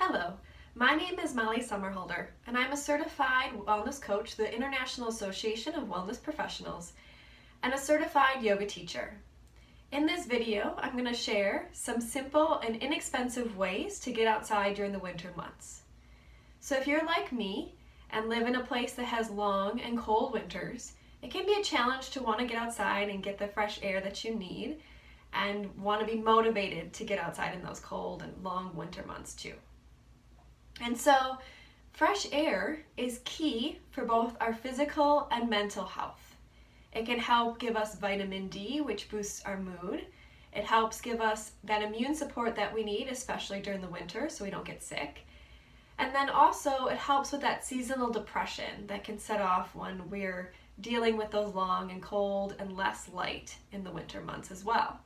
Hello, my name is Molly Sommerhalder, and I'm a certified wellness coach through the International Association of Wellness Professionals and a certified yoga teacher. In this video, I'm going to share some simple and inexpensive ways to get outside during the winter months. So if you're like me and live in a place that has long and cold winters, it can be a challenge to want to get outside and get the fresh air that you need and want to be motivated to get outside in those cold and long winter months too. And so fresh air is key for both our physical and mental health. It can help give us vitamin D, which boosts our mood. It helps give us that immune support that we need, especially during the winter, so we don't get sick. And then also it helps with that seasonal depression that can set off when we're dealing with those long and cold and less light in the winter months as well.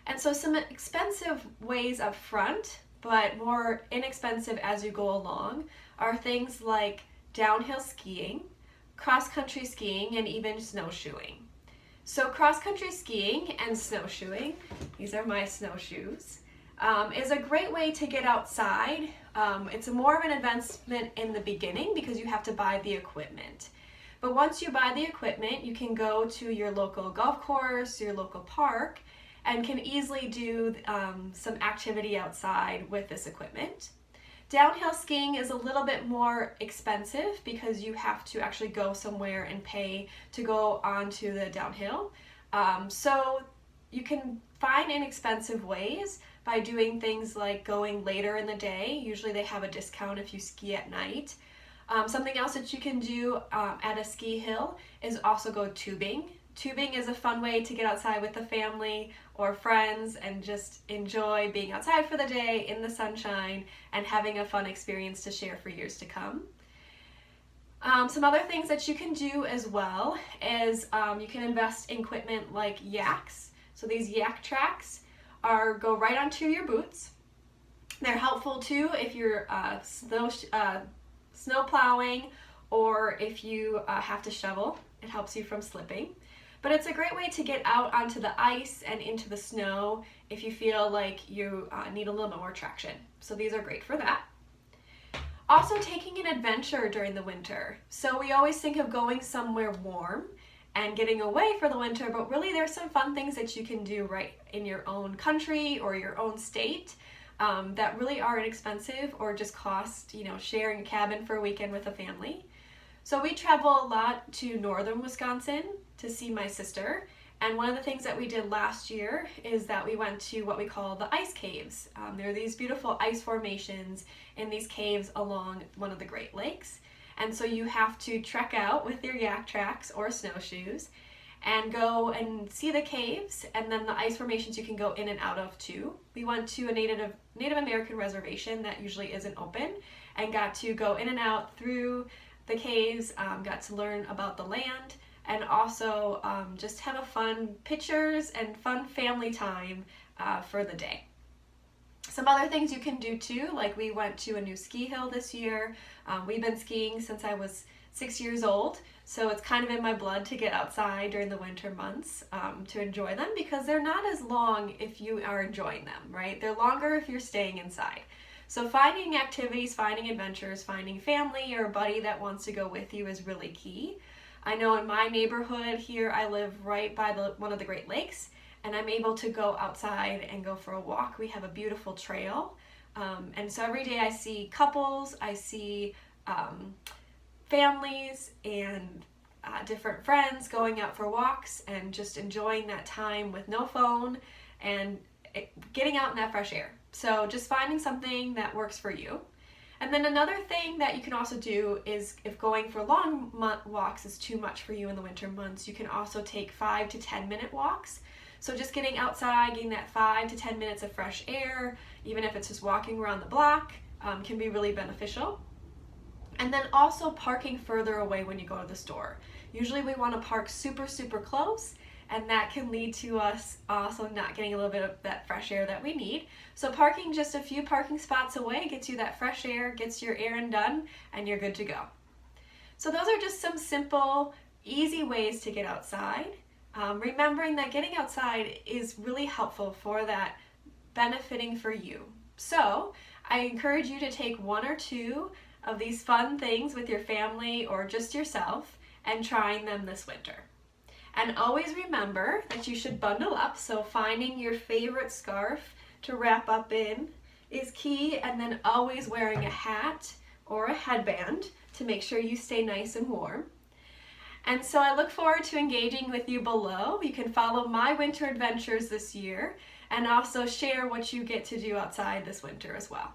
And so some expensive ways up front, but more inexpensive as you go along, are things like downhill skiing, cross-country skiing, and even snowshoeing. So cross-country skiing and snowshoeing, these are my snowshoes, is a great way to get outside. It's more of an investment in the beginning because you have to buy the equipment. But once you buy the equipment, you can go to your local golf course, your local park, and can easily do some activity outside with this equipment. Downhill skiing is a little bit more expensive because you have to actually go somewhere and pay to go onto the downhill. So you can find inexpensive ways by doing things like going later in the day. Usually they have a discount if you ski at night. Something else that you can do at a ski hill is also go tubing. Tubing is a fun way to get outside with the family or friends and just enjoy being outside for the day in the sunshine and having a fun experience to share for years to come. Some other things that you can do as well is you can invest in equipment like yaks. So these yak tracks go right onto your boots. They're helpful too if you're snow plowing or if you have to shovel. It helps you from slipping. But it's a great way to get out onto the ice and into the snow if you feel like you need a little bit more traction. So these are great for that. Also taking an adventure during the winter. So we always think of going somewhere warm and getting away for the winter, but really there's some fun things that you can do right in your own country or your own state that really are inexpensive or just cost, sharing a cabin for a weekend with a family. So we travel a lot to northern Wisconsin to see my sister, and one of the things that we did last year is that we went to what we call the ice caves. There are these beautiful ice formations in these caves along one of the Great Lakes, and so you have to trek out with your yak tracks or snowshoes and go and see the caves, and then the ice formations you can go in and out of too. We went to a Native American reservation that usually isn't open and got to go in and out through the caves, got to learn about the land, and also just have a fun pictures and fun family time for the day. Some other things you can do too, like we went to a new ski hill this year. We've been skiing since I was 6 years old, so it's kind of in my blood to get outside during the winter months to enjoy them because they're not as long if you are enjoying them, right? They're longer if you're staying inside. So finding activities, finding adventures, finding family or a buddy that wants to go with you is really key. I know in my neighborhood here, I live right by one of the Great Lakes, and I'm able to go outside and go for a walk. We have a beautiful trail, and so every day I see couples, I see families and different friends going out for walks and just enjoying that time with no phone and getting out in that fresh air. So just finding something that works for you. And then another thing that you can also do is if going for long walks is too much for you in the winter months, you can also take 5 to 10 minute walks. So just getting outside, getting that 5 to 10 minutes of fresh air, even if it's just walking around the block, can be really beneficial. And then also parking further away when you go to the store. Usually we want to park super close, and that can lead to us also not getting a little bit of that fresh air that we need. So parking just a few parking spots away gets you that fresh air, gets your errand done, and you're good to go. So those are just some simple, easy ways to get outside. Remembering that getting outside is really helpful for that benefiting for you. So I encourage you to take one or two of these fun things with your family or just yourself and trying them this winter. And always remember that you should bundle up, so finding your favorite scarf to wrap up in is key, and then always wearing a hat or a headband to make sure you stay nice and warm. And so I look forward to engaging with you below. You can follow my winter adventures this year and also share what you get to do outside this winter as well.